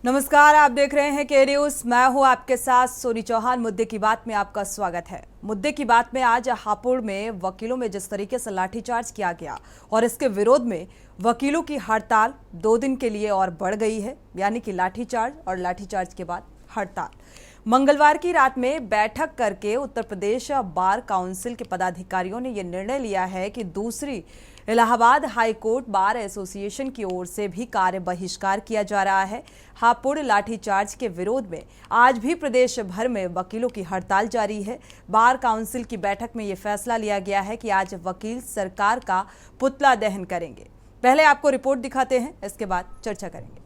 नमस्कार, आप देख रहे हैं के न्यूज। मैं हूं आपके साथ सोनी चौहान। मुद्दे की बात में आपका स्वागत है। मुद्दे की बात में आज हापुड़ में वकीलों में जिस तरीके से लाठीचार्ज किया गया और इसके विरोध में वकीलों की हड़ताल 2 दिन के लिए और बढ़ गई है, यानी कि लाठीचार्ज और लाठीचार्ज के बाद हड़ताल। मंगलवार की रात में बैठक करके उत्तर प्रदेश बार काउंसिल के पदाधिकारियों ने यह निर्णय लिया है कि दूसरी Allahabad high court bar association की ओर से भी कार्य बहिष्कार किया जा रहा है। हापुड़ लाठीचार्ज के विरोध में आज भी प्रदेश भर में वकीलों की हड़ताल जारी है। बार काउंसिल की बैठक में यह फैसला लिया गया है कि आज वकील सरकार का पुतला दहन करेंगे। पहले आपको रिपोर्ट दिखाते हैं, इसके बाद चर्चा करेंगे।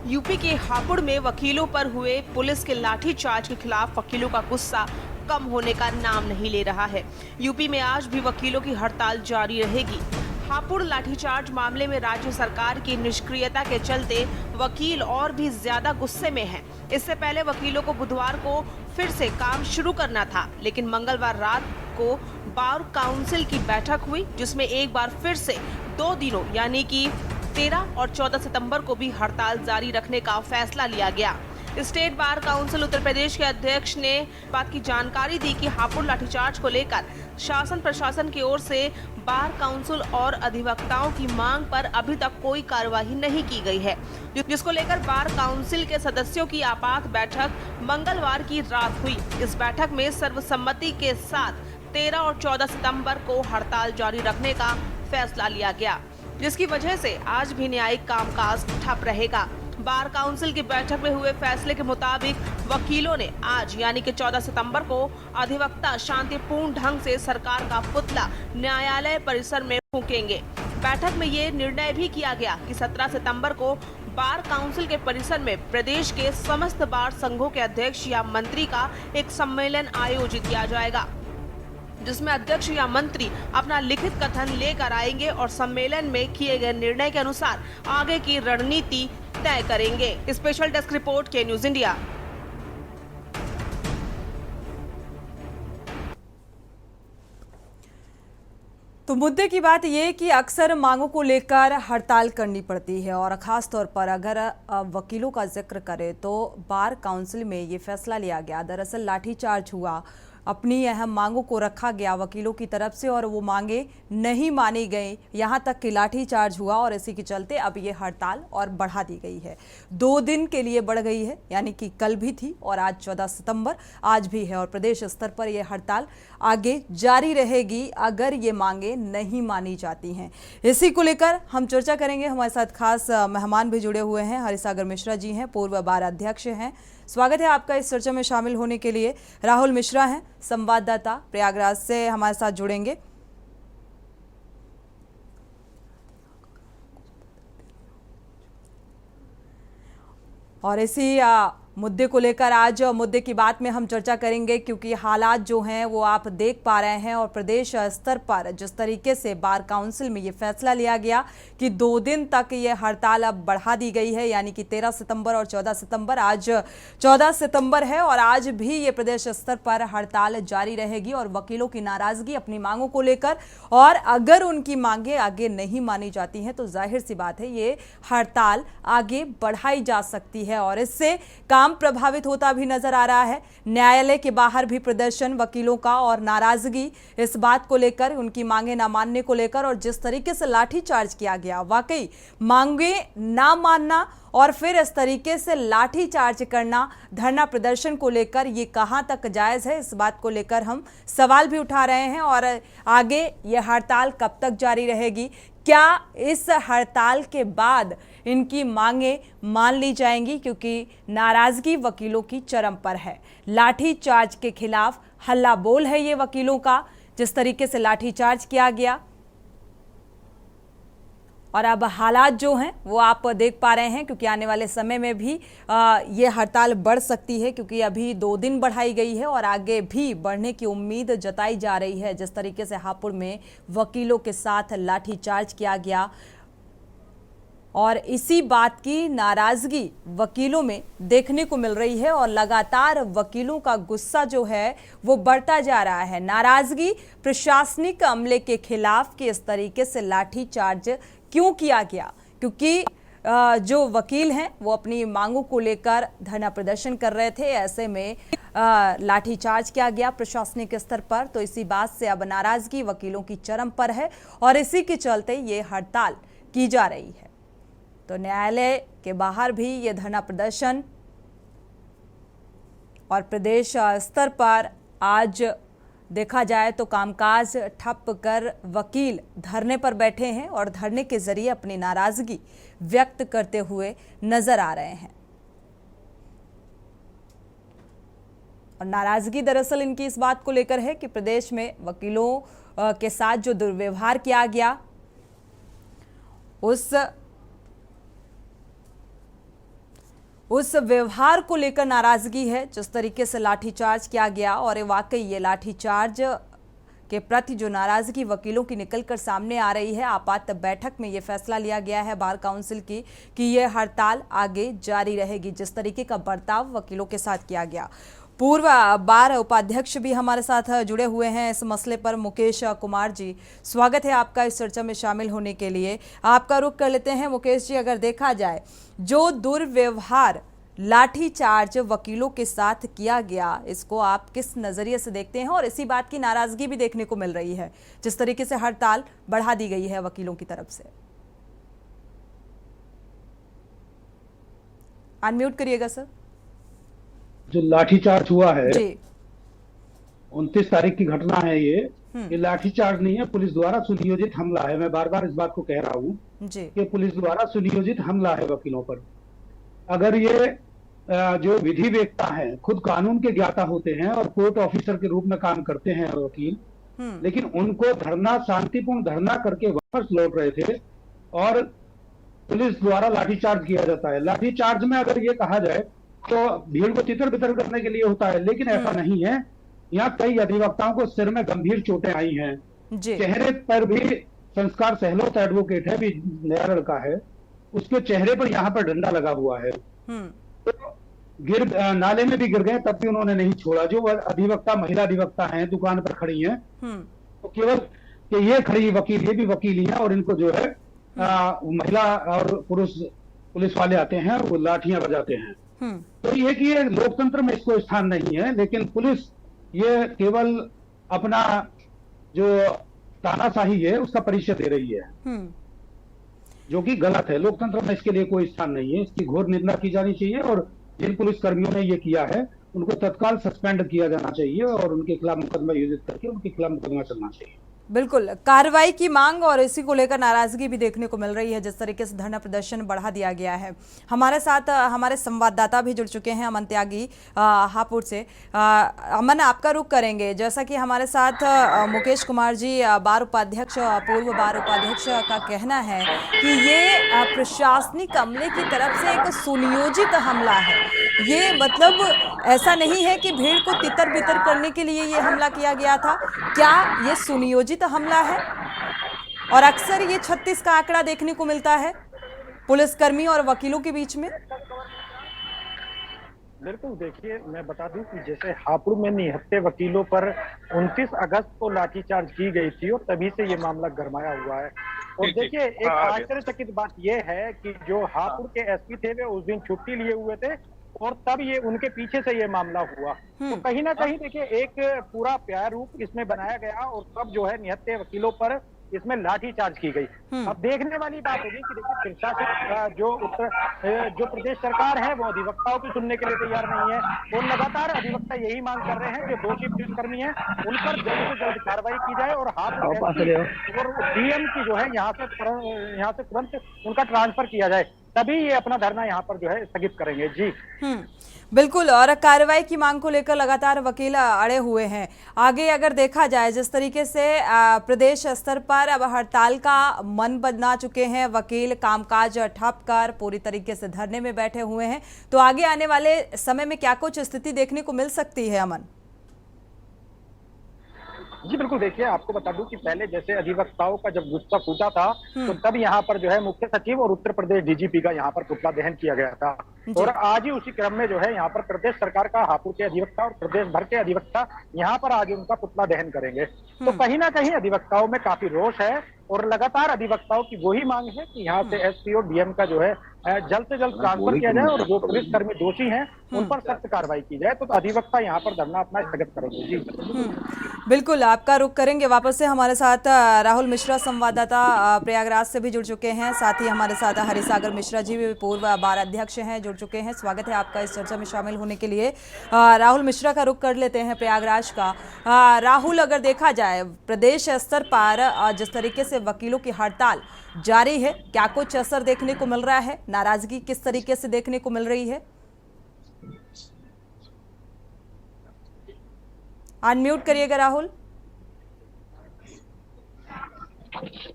यूपी के हापुड़ में वकीलों पर हुए पुलिस के लाठीचार्ज के खिलाफ वकीलों का गुस्सा कम होने का नाम नहीं ले रहा है। यूपी में आज भी वकीलों की हड़ताल जारी रहेगी। हापुड़ लाठीचार्ज मामले में राज्य सरकार की निष्क्रियता के चलते वकील और भी ज्यादा गुस्से में हैं। इससे पहले वकीलों को बुधवार को फिर से काम शुरू करना था, लेकिन मंगलवार रात को बार काउंसिल की बैठक हुई, जिसमें एक बार फिर से 2 दिनों यानी कि 13 और 14 सितंबर को भी हड़ताल जारी रखने का फैसला लिया गया। State bar council Uttar Pradesh के अध्यक्ष ने बात की जानकारी दी कि हापुड़ लाठीचार्ज को लेकर शासन प्रशासन की ओर से बार काउंसिल और अधिवक्ताओं की मांग पर अभी तक कोई कार्यवाही नहीं की गई है, जिसको लेकर बार काउंसिल के सदस्यों की आपात बैठक मंगलवार की रात हुई। इस बैठक में सर्वसम्मति के साथ 13 और 14 सितंबर को हड़ताल जारी रखने का फैसला लिया गया, जिसकी वजह से आज भी न्यायिक कामकाज ठप रहेगा। बार काउंसिल की बैठक में हुए फैसले के मुताबिक वकीलों ने आज यानी कि 14 सितंबर को अधिवक्ता शांतिपूर्ण ढंग से सरकार का पुतला न्यायालय परिसर में फूंकेंगे। बैठक में ये निर्णय भी किया गया कि 17 सितंबर को बार काउंसिल के परिसर में प्रदेश के समस्त बार संघों के अध्यक्ष या मंत्री का एक सम्मेलन आयोजित किया जाएगा, जिसमें अध्यक्ष या मंत्री अपना लिखित कथन लेकर आएंगे और सम्मेलन में किए गए निर्णय के अनुसार आगे की रणनीति तय करेंगे। स्पेशल डेस्क रिपोर्ट के न्यूज इंडिया। तो मुद्दे की बात ये कि अक्सर मांगों को लेकर हड़ताल करनी पड़ती है और ख़ास तौर पर अगर वकीलों का जिक्र करें तो बार काउंसिल में ये फैसला लिया गया। दरअसल लाठीचार्ज हुआ, अपनी अहम मांगों को रखा गया वकीलों की तरफ से और वो मांगे नहीं मानी गई, यहाँ तक कि लाठीचार्ज हुआ और इसी के चलते अब ये हड़ताल और बढ़ा दी गई है। 2 दिन के लिए बढ़ गई है, यानी कि कल भी थी और आज 14 सितंबर आज भी है और प्रदेश स्तर पर यह हड़ताल आगे जारी रहेगी अगर ये मांगे नहीं मानी जाती हैं। इसी को लेकर हम चर्चा करेंगे। हमारे साथ खास मेहमान भी जुड़े हुए हैं। हरिसागर मिश्रा जी हैं, पूर्व बार अध्यक्ष हैं। स्वागत है आपका इस चर्चा में शामिल होने के लिए। राहुल मिश्रा हैं, संवाददाता, प्रयागराज से हमारे साथ जुड़ेंगे। और इसी मुद्दे को लेकर आज मुद्दे की बात में हम चर्चा करेंगे, क्योंकि हालात जो हैं वो आप देख पा रहे हैं और प्रदेश स्तर पर जिस तरीके से बार काउंसिल में ये फैसला लिया गया कि 2 दिन तक ये हड़ताल अब बढ़ा दी गई है, यानी कि 13 सितंबर और 14 सितंबर। आज 14 सितंबर है और आज भी ये प्रदेश स्तर पर हड़ताल जारी रहेगी और वकीलों की नाराजगी अपनी मांगों को लेकर, और अगर उनकी मांगे आगे नहीं मानी जाती हैं तो जाहिर सी बात है ये हड़ताल आगे बढ़ाई जा सकती है और इससे काम प्रभावित होता भी नजर आ रहा है। न्यायालय के बाहर भी प्रदर्शन वकीलों का और नाराजगी इस बात को लेकर, उनकी मांगे ना मानने को लेकर, और जिस तरीके से लाठीचार्ज किया गया, वाकई मांगे ना मानना और फिर इस तरीके से लाठीचार्ज करना धरना प्रदर्शन को लेकर ये कहां तक जायज है, इस बात को लेकर हम सवाल भी उठा रहे हैं। और आगे ये हड़ताल कब तक जारी रहेगी, क्या इस हड़ताल के बाद इनकी मांगे मान ली जाएंगी, क्योंकि नाराजगी वकीलों की चरम पर है। लाठीचार्ज के खिलाफ हल्ला बोल है ये वकीलों का, जिस तरीके से लाठीचार्ज किया गया। और अब हालात जो हैं वो आप देख पा रहे हैं, क्योंकि आने वाले समय में भी ये हड़ताल बढ़ सकती है, क्योंकि अभी 2 दिन बढ़ाई गई है और आगे भी बढ़ने की उम्मीद जताई जा रही है। जिस तरीके से हापुड़ में वकीलों के साथ लाठीचार्ज किया गया, और इसी बात की नाराजगी वकीलों में देखने को मिल रही है और लगातार वकीलों का गुस्सा जो है वो बढ़ता जा रहा है। नाराजगी प्रशासनिक अमले के खिलाफ कि इस तरीके से लाठीचार्ज क्यों किया गया, क्योंकि जो वकील हैं वो अपनी मांगों को लेकर धरना प्रदर्शन कर रहे थे। ऐसे में लाठीचार्ज किया गया प्रशासनिक स्तर पर, तो इसी बात से अब नाराजगी वकीलों की चरम पर है और इसी के चलते ये हड़ताल की जा रही है। तो न्यायालय के बाहर भी ये धरना प्रदर्शन और प्रदेश स्तर पर आज देखा जाए तो कामकाज ठप कर वकील धरने पर बैठे हैं और धरने के जरिए अपनी नाराजगी व्यक्त करते हुए नजर आ रहे हैं। और नाराजगी दरअसल इनकी इस बात को लेकर है कि प्रदेश में वकीलों के साथ जो दुर्व्यवहार किया गया उस व्यवहार को लेकर नाराजगी है। जिस तरीके से लाठीचार्ज किया गया और वाकई ये लाठीचार्ज के प्रति जो नाराजगी वकीलों की निकलकर सामने आ रही है, आपात बैठक में ये फैसला लिया गया है बार काउंसिल की कि ये हड़ताल आगे जारी रहेगी। जिस तरीके का बर्ताव वकीलों के साथ किया गया। पूर्व बार उपाध्यक्ष भी हमारे साथ जुड़े हुए हैं इस मसले पर, मुकेश कुमार जी, स्वागत है आपका इस चर्चा में शामिल होने के लिए। आपका रुख कर लेते हैं मुकेश जी। अगर देखा जाए जो दुर्व्यवहार लाठीचार्ज वकीलों के साथ किया गया, इसको आप किस नजरिए से देखते हैं? और इसी बात की नाराजगी भी देखने को मिल रही है जिस तरीके से हड़ताल बढ़ा दी गई है वकीलों की तरफ से। अनम्यूट करिएगा सर। जो लाठीचार्ज हुआ है 29 तारीख की घटना है ये लाठीचार्ज नहीं है, पुलिस द्वारा सुनियोजित हमला है। मैं बार बार इस बात को कह रहा हूँ कि पुलिस द्वारा सुनियोजित हमला है वकीलों पर। अगर ये जो विधि वेत्ता हैं, खुद कानून के ज्ञाता होते हैं और कोर्ट ऑफिसर के रूप में काम करते हैं वकील, लेकिन उनको धरना, शांतिपूर्ण धरना करके वापस लौट रहे थे और पुलिस द्वारा लाठीचार्ज किया जाता है। लाठीचार्ज में अगर ये कहा जाए तो भीड़ को तितर बितर करने के लिए होता है, लेकिन ऐसा नहीं है। यहाँ कई अधिवक्ताओं को सिर में गंभीर चोटें आई हैं, चेहरे पर भी। संस्कार सहलोत एडवोकेट है, भी नया लड़का है, उसके चेहरे पर यहाँ पर डंडा लगा हुआ है। तो नाले में भी गिर गए, तब भी उन्होंने नहीं छोड़ा। जो अधिवक्ता, महिला अधिवक्ता हैं, दुकान पर खड़ी हैं, तो केवल कि ये खड़ी वकील, ये भी वकील ही है और इनको जो है महिला और पुरुष पुलिस वाले आते हैं, वो लाठियां बजाते हैं। तो ये कि ये लोकतंत्र में इसको स्थान नहीं है, लेकिन पुलिस ये केवल अपना जो तानाशाही है उसका परिचय दे रही है, जो कि गलत है। लोकतंत्र में इसके लिए कोई स्थान नहीं है, इसकी घोर निंदा की जानी चाहिए और जिन पुलिस कर्मियों ने ये किया है उनको तत्काल सस्पेंड किया जाना चाहिए और उनके खिलाफ मुकदमा युजित करके उनके खिलाफ मुकदमा चलना चाहिए। बिल्कुल, कार्रवाई की मांग और इसी को लेकर नाराजगी भी देखने को मिल रही है जिस तरीके से धरना प्रदर्शन बढ़ा दिया गया है। हमारे साथ हमारे संवाददाता भी जुड़ चुके हैं, अमन त्यागी हापुड़ से। अमन, आपका रुख करेंगे। जैसा कि हमारे साथ मुकेश कुमार जी, बार उपाध्यक्ष, पूर्व बार उपाध्यक्ष का कहना है कि ये प्रशासनिक अमले की तरफ से एक सुनियोजित हमला है। ये मतलब ऐसा नहीं है कि भीड़ को तितर बितर करने के लिए ये हमला किया गया था। क्या ये सुनियोजित हमला है? और अक्सर ये 36 का आंकड़ा देखने को मिलता है पुलिसकर्मी और वकीलों के बीच में। बिल्कुल, देखिए मैं बता दूं कि जैसे हापुड़ में निहत्थे वकीलों पर 29 अगस्त को लाठीचार्ज की गई थी और तभी से ये मामला गरमाया हुआ है। और देखिए एक आश्चर्यचकित बात यह है कि जो हापुड़ के एसपी थे वे उस दिन छुट्टी लिए हुए थे और तब ये उनके पीछे से ये मामला हुआ। तो कहीं ना कहीं देखिए एक पूरा प्रारूप इसमें बनाया गया और तब जो है निहत्थे वकीलों पर इसमें लाठीचार्ज की गई। अब देखने वाली बात होगी कि देखिए प्रशासन जो प्रदेश सरकार है वो अधिवक्ताओं की सुनने के लिए तैयार नहीं है और लगातार अधिवक्ता यही मांग कर रहे हैं कि दोषी पुलिसकर्मी हैं उन पर जल्द से जल्द कार्रवाई की जाए और डीएम की जो है यहाँ से तुरंत उनका ट्रांसफर किया जाए, तभी ये अपना धरना यहाँ पर जो है स्थगित करेंगे। जी बिल्कुल, और कार्रवाई की मांग को लेकर लगातार वकील अड़े हुए हैं। आगे अगर देखा जाए जिस तरीके से प्रदेश स्तर पर अब हड़ताल का मन बना चुके हैं वकील, कामकाज ठप कर पूरी तरीके से धरने में बैठे हुए हैं, तो आगे आने वाले समय में क्या कुछ स्थिति देखने को मिल सकती है? अमन, जी बिल्कुल, देखिए आपको बता दूं कि पहले जैसे अधिवक्ताओं का जब गुस्सा फूटा था तो तब यहाँ पर जो है मुख्य सचिव और उत्तर प्रदेश डीजीपी का यहाँ पर पुतला दहन किया गया था। और आज ही उसी क्रम में जो है यहाँ पर प्रदेश सरकार का हापुड़ के अधिवक्ता और प्रदेश भर के अधिवक्ता यहाँ पर आगे उनका पुतला दहन करेंगे। तो कहीं ना कहीं अधिवक्ताओं में काफी रोष है और लगातार अधिवक्ताओं की वही मांग है कि यहाँ से एसपी और डीएम का जो है जल्द से जल्द ट्रांसफर किया जाए और जो पुलिसकर्मी दोषी हैं उन पर सख्त कार्रवाई की जाए। तो अधिवक्ता यहाँ पर धरना अपना स्थगित करेंगे। जी बिल्कुल, आपका रुख करेंगे वापस से। हमारे साथ राहुल मिश्रा संवाददाता प्रयागराज से भी जुड़ चुके हैं, साथ ही हमारे साथ हरिसागर मिश्रा जी भी पूर्व बार अध्यक्ष हैं, जुड़ चुके हैं। स्वागत है आपका इस चर्चा में शामिल होने के लिए। राहुल मिश्रा का रुख कर लेते हैं प्रयागराज का। राहुल, अगर देखा जाए प्रदेश स्तर पर जिस तरीके से वकीलों की हड़ताल जारी है, क्या कुछ असर देखने को मिल रहा है? नाराजगी किस तरीके से देखने को मिल रही है? अनम्यूट करिएगा राहुल।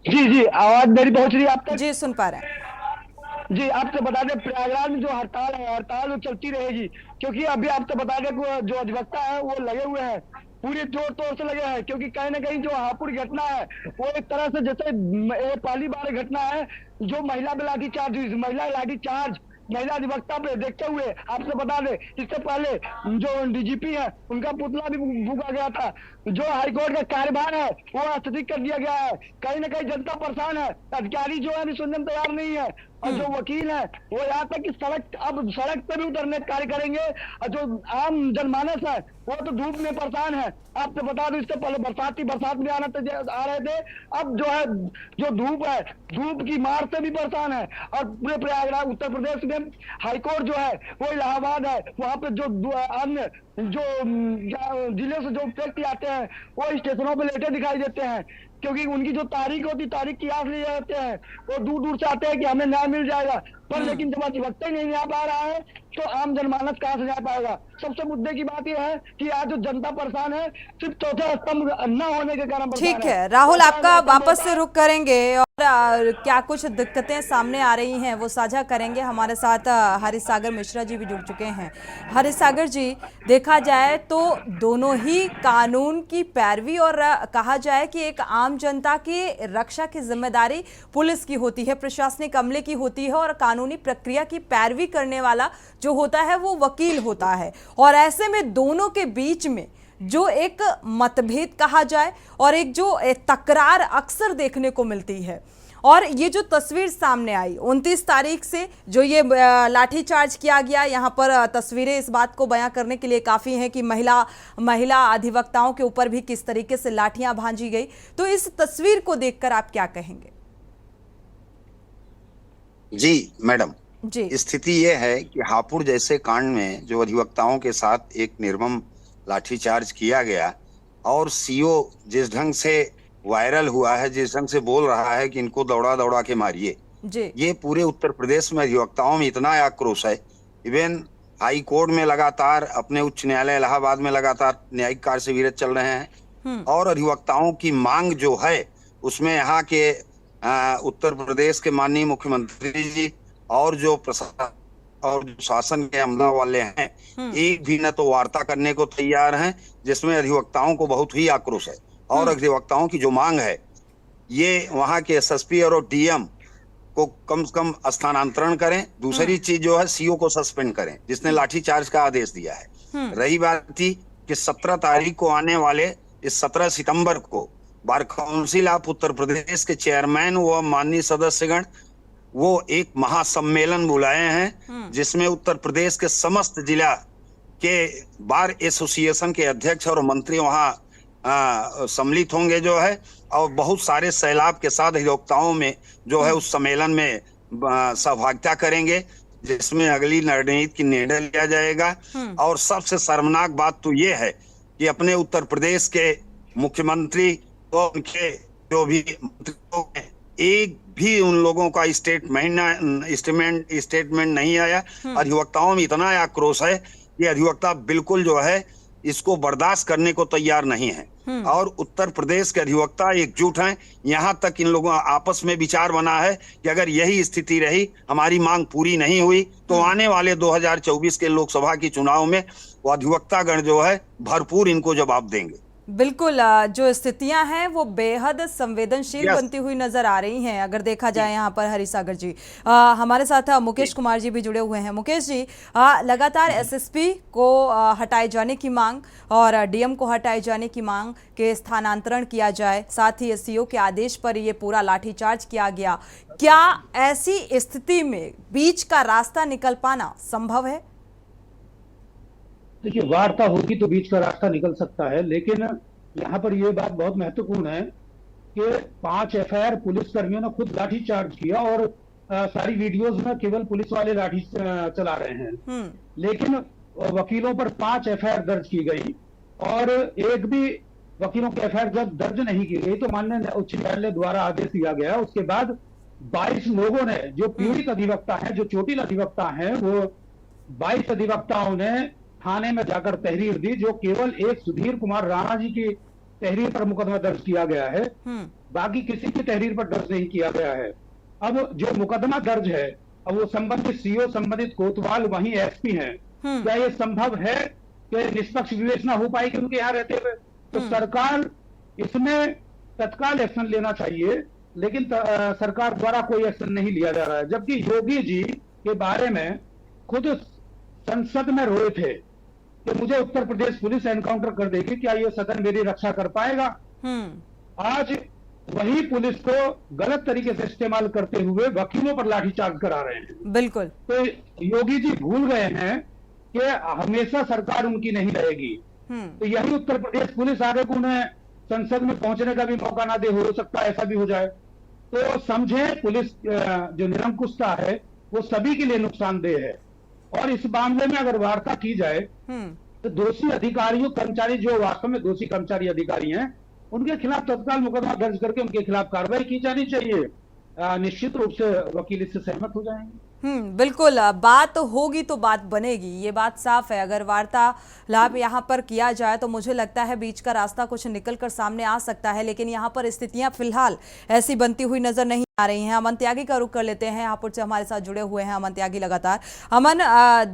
जी आवाज मेरी पहुंच रही है आप तक? जी सुन पा रहे हैं। जी, आपसे बता दें प्रयागराज में जो हड़ताल है, हड़ताल वो चलती रहेगी, क्योंकि अभी आपसे बता दें जो अधिवक्ता है वो लगे हुए हैं, पूरी जोर तोड़ से लगे हैं, क्योंकि कहीं ना कहीं जो हापुड़ घटना है वो एक तरह से जैसे पहली बार घटना है जो महिला पे लाठीचार्ज महिला अधिवक्ता पे देखते हुए आपसे बता दें इससे पहले जो डीजीपी है उनका पुतला भी फूका गया था। जो हाईकोर्ट का कार्यभार है वो स्थगित कर दिया गया है। कहीं ना कहीं जनता परेशान है, अधिकारी जो है अभी सुनने में तैयार नहीं है, और जो वकील है वो यहाँ तक कि सड़क पे भी उतरने कार्य करेंगे, और जो आम जनमानस है वो तो धूप में परेशान है। आपसे बता दूं इससे पहले बरसात में आ रहे थे, अब जो है जो धूप है, धूप की मार से भी परेशान है। और पूरे प्रयागराज उत्तर प्रदेश में हाईकोर्ट जो है वो इलाहाबाद है, वहाँ पे जो अन्य जो जिले से जो व्यक्ति आते हैं वो स्टेशनों पे लेटे दिखाई देते हैं, क्योंकि उनकी जो तारीख होती तारीख की आस लिए जाते हैं, वो दूर दूर से आते हैं कि हमें न्याय मिल जाएगा, पर लेकिन जब अधिवक्ता ही नहीं आ पा रहा है तो आम जनमानस कहाँ से जा पाएगा। सबसे मुद्दे की बात यह है कि आज जो जनता परेशान है सिर्फ चौथे स्तंभ न होने के कारण। ठीक है राहुल, आपका वापस से रुख करेंगे और क्या कुछ दिक्कतें सामने आ रही हैं वो साझा करेंगे। हमारे साथ हरिसागर मिश्रा जी भी जुड़ चुके हैं। हरिसागर जी, देखा जाए तो दोनों ही कानून की पैरवी और कहा जाए कि एक आम जनता की रक्षा की जिम्मेदारी पुलिस की होती है, प्रशासनिक अमले की होती है, और कानूनी प्रक्रिया की पैरवी करने वाला जो होता है वो वकील होता है। और ऐसे में दोनों के बीच में जो एक मतभेद कहा जाए और एक जो तकरार अक्सर देखने को मिलती है, और ये जो तस्वीर सामने आई 29 तारीख से जो ये लाठीचार्ज किया गया, यहाँ पर तस्वीरें इस बात को बयां करने के लिए काफ़ी हैं कि महिला अधिवक्ताओं के ऊपर भी किस तरीके से लाठियां भांजी गई। तो इस तस्वीर को देखकर आप क्या कहेंगे? जी मैडम, जी, स्थिति ये है कि हापुड़ जैसे कांड में जो अधिवक्ताओं के साथ एक निर्मम लाठीचार्ज किया गया, और सीओ जिस ढंग से वायरल हुआ है, जिस ढंग से बोल रहा है कि इनको दौड़ा दौड़ा के मारिए, ये पूरे उत्तर प्रदेश में अधिवक्ताओं में इतना आक्रोश है। इवन हाई कोर्ट में लगातार, अपने उच्च न्यायालय इलाहाबाद में लगातार न्यायिक कार्य से विरत चल रहे हैं, और अधिवक्ताओं की मांग जो है उसमें यहाँ के उत्तर प्रदेश के माननीय मुख्यमंत्री जी और जो प्रशासन और जो शासन के अमला वाले हैं, एक भी न तो वार्ता करने को तैयार हैं, जिसमें अधिवक्ताओं को बहुत ही आक्रोश है। और अधिवक्ताओं की जो मांग है ये वहां के एसएसपी और डीएम को कम से कम स्थानांतरण करें। दूसरी चीज जो है सीओ को सस्पेंड करें जिसने लाठीचार्ज का आदेश दिया है। रही बात थी कि 17 तारीख को आने वाले इस 17 सितंबर को bar council of Uttar Pradesh के चेयरमैन व माननीय सदस्यगण वो एक महासम्मेलन बुलाए हैं, जिसमें उत्तर प्रदेश के समस्त जिला के बार एसोसिएशन के अध्यक्ष और मंत्री वहां सम्मिलित होंगे जो है, और बहुत सारे सैलाब के साथ अधिवक्ताओं में जो है उस सम्मेलन में सहभागिता करेंगे, जिसमें अगली रणनीति की निर्णय लिया जाएगा। और सबसे शर्मनाक बात तो ये है कि अपने उत्तर प्रदेश के मुख्यमंत्री तो उनके जो भी मंत्रियों में एक भी उन लोगों का स्टेटमेंट नहीं आया। अधिवक्ताओं में इतना आक्रोश है कि अधिवक्ता बिल्कुल जो है इसको बर्दाश्त करने को तैयार नहीं है, और उत्तर प्रदेश के अधिवक्ता एकजुट हैं। यहाँ तक इन लोगों आपस में विचार बना है कि अगर यही स्थिति रही, हमारी मांग पूरी नहीं हुई, तो आने वाले 2024 के लोकसभा के चुनाव में वो अधिवक्तागण जो है भरपूर इनको जवाब देंगे। बिल्कुल, जो स्थितियां हैं वो बेहद संवेदनशील बनती हुई नजर आ रही हैं अगर देखा जाए यहाँ पर। हरिसागर जी, हमारे साथ मुकेश कुमार जी भी जुड़े हुए हैं। मुकेश जी, लगातार एसएसपी को हटाए जाने की मांग और डीएम को हटाए जाने की मांग के स्थानांतरण किया जाए, साथ ही सीओ के आदेश पर ये पूरा लाठीचार्ज किया गया। क्या ऐसी स्थिति में बीच का रास्ता निकल पाना संभव है? देखिए, वार्ता होगी तो बीच का रास्ता निकल सकता है, लेकिन यहाँ पर यह बात बहुत महत्वपूर्ण है कि 5 एफआईआर पुलिस कर्मियों ने खुद लाठी चार्ज किया और सारी वीडियोस में केवल पुलिस वाले लाठी चला रहे हैं, लेकिन वकीलों पर 5 एफआईआर दर्ज की गई और एक भी वकीलों की एफआईआर जब दर्ज नहीं की गई तो माननीय उच्च न्यायालय द्वारा आदेश दिया गया। उसके बाद 22 लोगों ने, जो पीड़ित अधिवक्ता हैं, जो चोटिल अधिवक्ता हैं, वो 22 अधिवक्ताओं ने थाने में जाकर तहरीर दी, जो केवल एक सुधीर कुमार राणा जी की तहरीर पर मुकदमा दर्ज किया गया है, बाकी किसी की तहरीर पर दर्ज नहीं किया गया है। अब जो मुकदमा दर्ज है, अब वो संबंधित सीओ, संबंधित कोतवाल वहीं एसपी हैं। क्या ये संभव है कि निष्पक्ष विवेचना हो पाएगी उनके यहाँ रहते हुए? तो सरकार इसमें तत्काल एक्शन लेना चाहिए, लेकिन सरकार द्वारा कोई एक्शन नहीं लिया जा रहा है। जबकि योगी जी के बारे में खुद संसद में रोए थे कि मुझे उत्तर प्रदेश पुलिस एनकाउंटर कर देगी, क्या ये सदन मेरी रक्षा कर पाएगा? आज वही पुलिस को गलत तरीके से इस्तेमाल करते हुए वकीलों पर लाठीचार्ज करा रहे हैं। बिल्कुल। तो योगी जी भूल गए हैं कि हमेशा सरकार उनकी नहीं रहेगी। तो यही उत्तर प्रदेश पुलिस आगे को उन्हें संसद में पहुंचने का भी मौका ना दे, हो सकता है ऐसा भी हो जाए। तो समझे, पुलिस जो निरंकुशता है वो सभी के लिए नुकसानदेह है और इस मामले में अगर वार्ता की जाए तो दोषी अधिकारियों, कर्मचारी जो वास्तव में दोषी कर्मचारी अधिकारी हैं, उनके खिलाफ तत्काल मुकदमा दर्ज करके उनके खिलाफ कार्रवाई की जानी चाहिए। निश्चित रूप से वकील इससे सहमत हो जाएंगे। बिल्कुल, बात होगी तो बात बनेगी, ये बात साफ है। अगर वार्तालाप यहाँ पर किया जाए तो मुझे लगता है बीच का रास्ता कुछ निकल कर सामने आ सकता है, लेकिन यहाँ पर स्थितियां फिलहाल ऐसी बनती हुई नजर नहीं आ रही हैं। अमन त्यागी का रुख कर लेते हैं, हापुड़ से हमारे साथ जुड़े हुए हैं अमन त्यागी लगातार। अमन,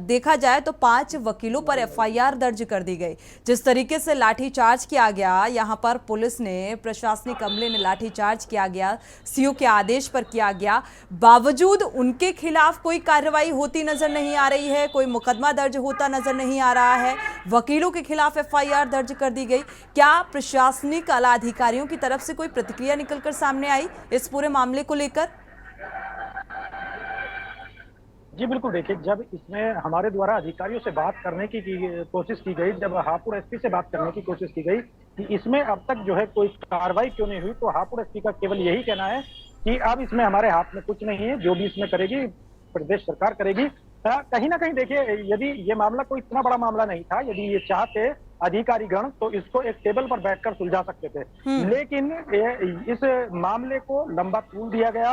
देखा जाए तो 5 वकीलों पर एफआईआर दर्ज कर दी गई। जिस तरीके से लाठीचार्ज किया गया यहाँ पर, पुलिस ने, प्रशासनिक अमले ने लाठीचार्ज किया गया, सीओ के आदेश पर किया गया, बावजूद उनके खिलाफ कोई कार्रवाई होती नजर नहीं आ रही है, कोई मुकदमा दर्ज होता नजर नहीं आ रहा है, वकीलों के खिलाफ एफआईआर दर्ज कर दी गई। क्या प्रशासनिक आला अधिकारियों की तरफ से कोई प्रतिक्रिया निकलकर सामने आई इस पूरे मामले को लेकर? जी बिल्कुल, देखिए, जब इसमें हमारे द्वारा अधिकारियों से बात करने की कोशिश की गई, जब हापुड़ एसपी से बात करने की कोशिश की गई कि इसमें अब तक जो है कोई कार्रवाई क्यों नहीं हुई, तो हापुड़ एसपी का केवल यही कहना है कि अब इसमें हमारे हाथ में कुछ नहीं है, जो भी इसमें करेगी प्रदेश सरकार करेगी। कहीं ना कहीं देखिए, यदि ये मामला कोई इतना बड़ा मामला नहीं था, यदि ये चाहते अधिकारीगण तो इसको एक टेबल पर बैठकर सुलझा सकते थे, लेकिन इस मामले को लंबा तूल दिया गया।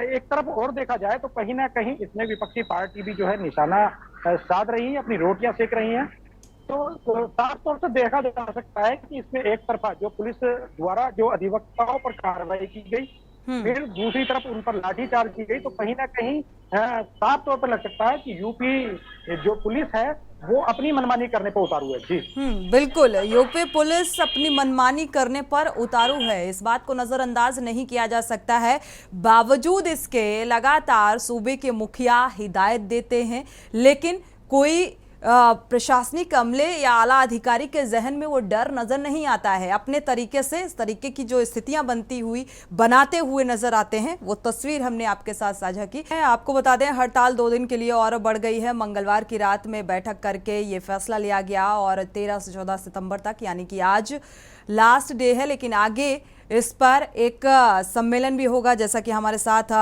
एक तरफ और देखा जाए तो कहीं ना कहीं इसमें विपक्षी पार्टी भी जो है निशाना साध रही है, अपनी रोटियां सेक रही हैं। तो साफ तौर से देखा जा सकता है कि इसमें एक तरफा जो पुलिस द्वारा जो अधिवक्ताओं पर कार्रवाई की गई, फिर दूसरी तरफ उन पर लाठीचार्ज की गई, तो कहीं ना कहीं साफ तौर पर लग सकता है कि यूपी जो पुलिस है वो अपनी मनमानी करने पर उतारू है। जी बिल्कुल, यूपी पुलिस अपनी मनमानी करने पर उतारू है, इस बात को नजरअंदाज नहीं किया जा सकता है। बावजूद इसके लगातार सूबे के मुखिया हिदायत देते हैं, लेकिन कोई प्रशासनिक अमले या आला अधिकारी के जहन में वो डर नजर नहीं आता है। अपने तरीके से इस तरीके की जो स्थितियां बनाते हुए नजर आते हैं, वो तस्वीर हमने आपके साथ साझा की है। आपको बता दें, हड़ताल 2 दिन के लिए और बढ़ गई है। मंगलवार की रात में बैठक करके ये फैसला लिया गया और 13 से 14 सितंबर तक, यानी कि आज लास्ट डे है, लेकिन आगे इस पर एक सम्मेलन भी होगा। जैसा कि हमारे साथ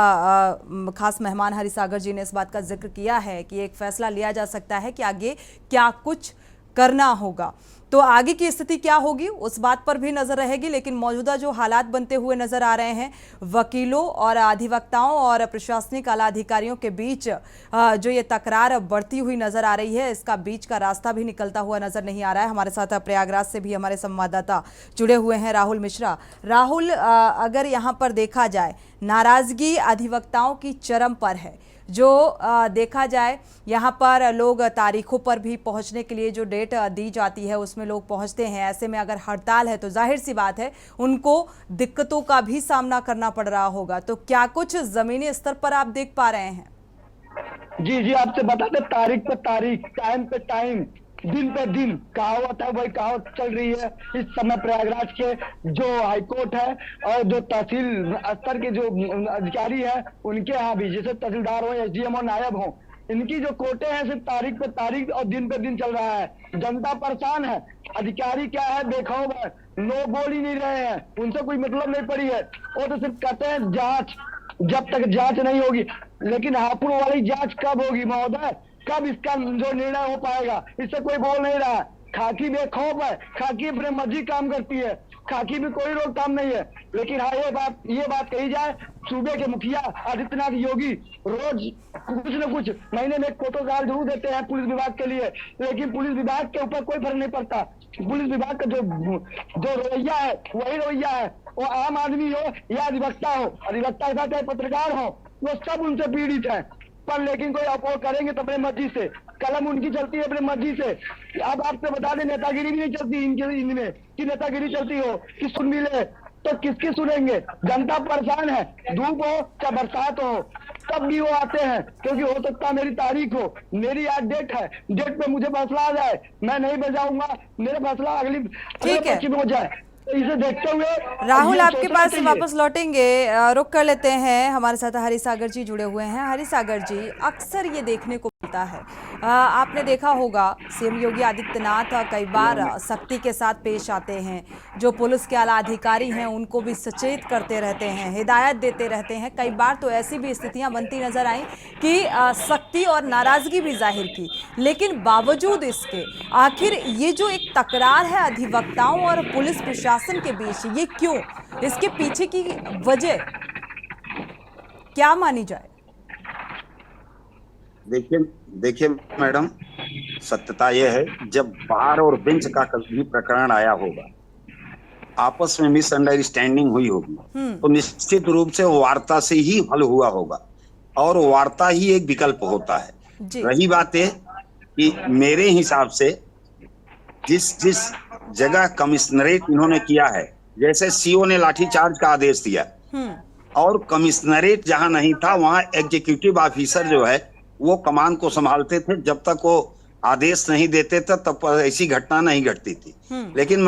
खास मेहमान हरिसागर जी ने इस बात का जिक्र किया है कि एक फैसला लिया जा सकता है कि आगे क्या कुछ करना होगा। तो आगे की स्थिति क्या होगी उस बात पर भी नजर रहेगी, लेकिन मौजूदा जो हालात बनते हुए नजर आ रहे हैं, वकीलों और अधिवक्ताओं और प्रशासनिक आला अधिकारियों के बीच जो ये तकरार बढ़ती हुई नजर आ रही है, इसका बीच का रास्ता भी निकलता हुआ नजर नहीं आ रहा है। हमारे साथ प्रयागराज से भी हमारे संवाददाता जुड़े हुए हैं, राहुल मिश्रा। राहुल, अगर यहाँ पर देखा जाए, नाराजगी अधिवक्ताओं की चरम पर है, जो देखा जाए यहाँ पर लोग तारीखों पर भी पहुँचने के लिए जो डेट दी जाती है उसमें लोग पहुँचते हैं। ऐसे में अगर हड़ताल है तो जाहिर सी बात है उनको दिक्कतों का भी सामना करना पड़ रहा होगा। तो क्या कुछ जमीनी स्तर पर आप देख पा रहे हैं? जी, आपसे बता दें, तारीख पे तारीख, टाइम पे टाइम, दिन पे दिन कहावत है, वही कहावत चल रही है इस समय। प्रयागराज के जो हाईकोर्ट है और जो तहसील स्तर के जो अधिकारी है उनके यहाँ भी, जैसे तहसीलदार हो, एसडीएम हो, नायब हो, इनकी जो कोर्टें हैं सिर्फ तारीख पे तारीख और दिन पे दिन चल रहा है। जनता परेशान है। अधिकारी क्या है, बेखौफ है, नो बोल ही नहीं रहे हैं, उनसे कोई मतलब नहीं पड़ी है। वो तो सिर्फ कहते हैं जांच, जब तक जांच नहीं होगी। लेकिन हापुड़ वाली जांच कब होगी महोदय? कब इसका जो निर्णय हो पाएगा? इससे कोई बोल नहीं रहा है। खाकी बेखौफ है, खाकी अपने मर्जी काम करती है, खाकी में कोई रोकथाम नहीं है। लेकिन हाँ, ये बात कही जाए, सूबे के मुखिया आदित्यनाथ योगी रोज कुछ न कुछ महीने में एक फोटोग्राफ जरूर देते हैं पुलिस विभाग के लिए, लेकिन पुलिस विभाग के ऊपर कोई फर्क नहीं पड़ता। पुलिस विभाग का जो रवैया है वही रवैया है। वो आम आदमी हो या अधिवक्ता हो, अधिवक्ता के साथ चाहे पत्रकार हो, वो सब उनसे पीड़ित है। पर लेकिन कोई अपोज करेंगे तो अपने मर्जी से, कलम उनकी चलती है अपने मर्जी से। अब आपसे बता दें, नेतागिरी भी नहीं चलती इनमें कि नेतागिरी चलती हो कि सुन मिले, तो किसकी सुनेंगे? जनता परेशान है, धूप हो चाहे बरसात हो, तब भी वो आते हैं। क्योंकि हो सकता है मेरी तारीख हो, मेरी आज डेट है, डेट पे मुझे फैसला आ जाए, मैं नहीं बजाऊंगा, मेरा फैसला अगली पक्ष में हो जाए। इसे देखते हुए राहुल आपके पास वापस लौटेंगे, रुक कर लेते हैं। हमारे साथ हरिसागर जी जुड़े हुए हैं। हरिसागर जी, अक्सर ये देखने को मिलता है, आपने देखा होगा सीएम योगी आदित्यनाथ कई बार सख्ती के साथ पेश आते हैं, जो पुलिस के आला अधिकारी हैं उनको भी सचेत करते रहते हैं, हिदायत देते रहते हैं। कई बार तो ऐसी भी स्थितियां बनती नजर आई कि सख्ती और नाराजगी भी जाहिर की, लेकिन बावजूद इसके आखिर ये जो एक तकरार है अधिवक्ताओं और पुलिस प्रशासन के बीच, ये क्यों? इसके पीछे की वजह क्या मानी जाए? देखिए मैडम, सत्यता यह है, जब बार और बेंच का कभी प्रकरण आया होगा, आपस में मिसअंडरस्टैंडिंग हुई होगी, तो निश्चित रूप से वार्ता से ही हल हुआ होगा, और वार्ता ही एक विकल्प होता है। रही बात है कि मेरे हिसाब से जिस जगह कमिश्नरेट इन्होंने किया है, जैसे सीओ ने लाठीचार्ज का आदेश दिया और कमिश्नरेट जहां नहीं था वहां एग्जीक्यूटिव ऑफिसर जो है वो कमान को संभालते थे, जब तक वो आदेश नहीं देते थे तब ऐसी घटना नहीं घटती थी। लेकिन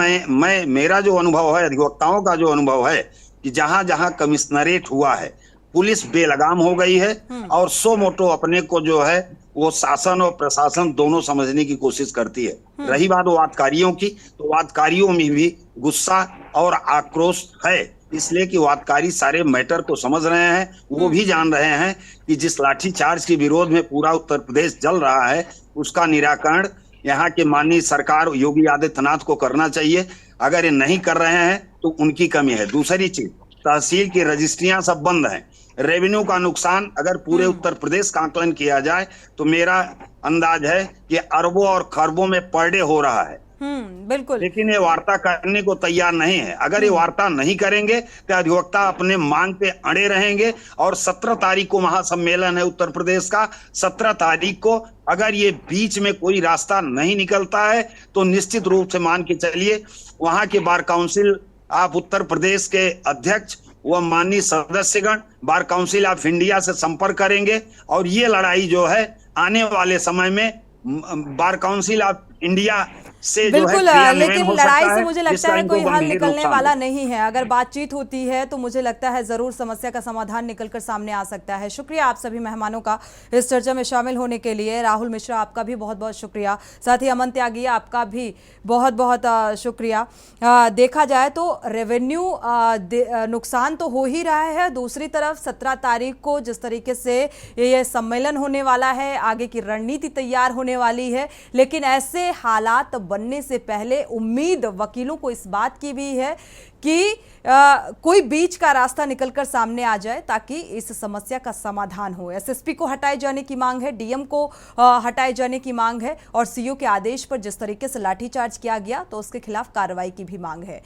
मेरा जो अनुभव है, अधिवक्ताओं का जो अनुभव है, कि जहां जहां कमिश्नरेट हुआ है पुलिस बेलगाम हो गई है और सो मोटो अपने को जो है वो शासन और प्रशासन दोनों समझने की कोशिश करती है। रही बात वादकारियों की, तो वादकारियों में भी गुस्सा और आक्रोश है, इसलिए कि वादकारी सारे मैटर को समझ रहे हैं। वो भी जान रहे हैं कि जिस लाठीचार्ज के विरोध में पूरा उत्तर प्रदेश जल रहा है, उसका निराकरण यहाँ के माननीय सरकार योगी आदित्यनाथ को करना चाहिए। अगर ये नहीं कर रहे हैं तो उनकी कमी है। दूसरी चीज, तहसील की रजिस्ट्रियां सब बंद हैं। रेवेन्यू का नुकसान अगर पूरे उत्तर प्रदेश का आकलन किया जाए तो मेरा अंदाज है कि अरबों और खरबों में पर डे हो रहा है। बिल्कुल। लेकिन ये वार्ता करने को तैयार नहीं है। अगर ये वार्ता नहीं करेंगे तो अधिवक्ता अपने मांग पे अड़े रहेंगे, और 17 तारीख को महासम्मेलन है उत्तर प्रदेश का। 17 तारीख को अगर ये बीच में कोई रास्ता नहीं निकलता है तो निश्चित रूप से मान के चलिए वहां के bar council of Uttar Pradesh के अध्यक्ष व माननीय सदस्यगण बार काउंसिल ऑफ इंडिया से संपर्क करेंगे, और ये लड़ाई जो है आने वाले समय में बार काउंसिल ऑफ इंडिया से बिल्कुल, लेकिन लड़ाई से मुझे लगता है कोई हल निकलने वाला नहीं है। अगर बातचीत होती है तो मुझे लगता है जरूर समस्या का समाधान निकलकर सामने आ सकता है। शुक्रिया आप सभी मेहमानों का इस चर्चा में शामिल होने के लिए। राहुल मिश्रा, आपका भी बहुत बहुत शुक्रिया। साथ ही अमन त्यागी, आपका भी बहुत बहुत शुक्रिया। देखा जाए तो रेवेन्यू नुकसान तो हो ही रहा है, दूसरी तरफ 17 तारीख को जिस तरीके से ये सम्मेलन होने वाला है, आगे की रणनीति तैयार होने वाली है, लेकिन ऐसे हालात बनने से पहले उम्मीद वकीलों को इस बात की भी है कि कोई बीच का रास्ता निकलकर सामने आ जाए ताकि इस समस्या का समाधान हो। एसएसपी को हटाए जाने की मांग है, डीएम को हटाए जाने की मांग है, और सीओ के आदेश पर जिस तरीके से लाठीचार्ज किया गया तो उसके खिलाफ कार्रवाई की भी मांग है।